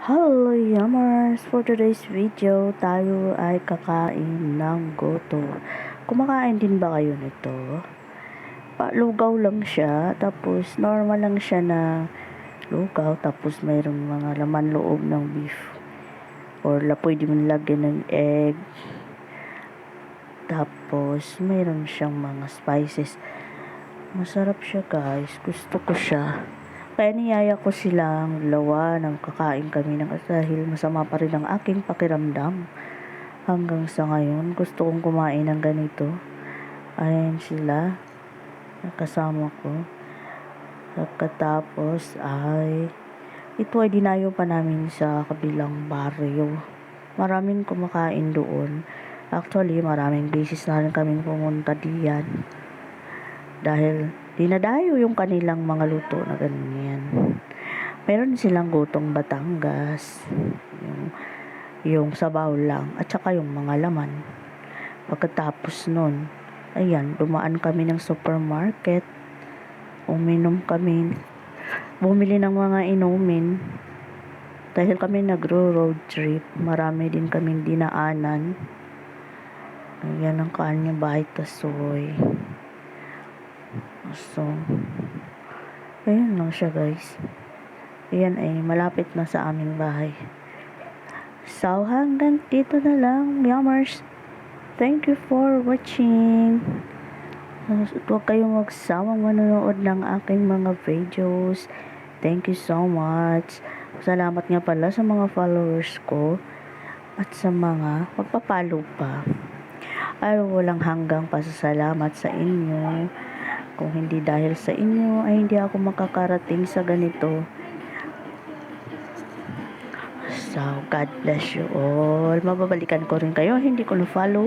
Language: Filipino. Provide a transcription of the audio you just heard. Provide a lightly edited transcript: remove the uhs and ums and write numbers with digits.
Hello Yamers! For today's video, tayo ay kakain ng goto. Kumakain din ba kayo nito? Lugaw lang siya, tapos normal lang siya na lugaw, tapos mayroong mga laman loob ng beef. Or pwede mo lagyan ng egg. Tapos mayroon siyang mga spices. Masarap siya guys, gusto ko siya. Kaya niyaya ko silang dalawa nang kakain kami dahil masama pa rin ang aking pakiramdam. Hanggang sa ngayon, gusto kong kumain ng ganito. Ayan sila, kasama ko. Pagkatapos ito ay dinayo pa namin sa kabilang baryo. Maraming kumakain doon. Actually, maraming beses na rin kaming pumunta diyan. Dahil dinadayo yung kanilang mga luto na ganyan. Meron silang gotong Batangas, yung sabaw lang, at saka yung mga laman. Pagkatapos nun, ayan, dumaan kami ng supermarket, uminom kami, bumili ng mga inumin, dahil kami nagro-road trip, marami din kaming dinaanan. Ayan ang kanya bahay tasoy. So, ayan lang siya guys. Ayan ay malapit na sa aming bahay. So, hanggang dito na lang, Yamers. Thank you for watching. Huwag kayong magsawang manonood ng aking mga videos. Thank you so much. Salamat nga pala sa mga followers ko at sa mga magpapalo pa. Ay, walang hanggang pasasalamat sa inyo. Kung hindi dahil sa inyo, ay hindi ako makakarating sa ganito. So, God bless you all. Mababalikan ko rin kayo. Hindi ko na-follow.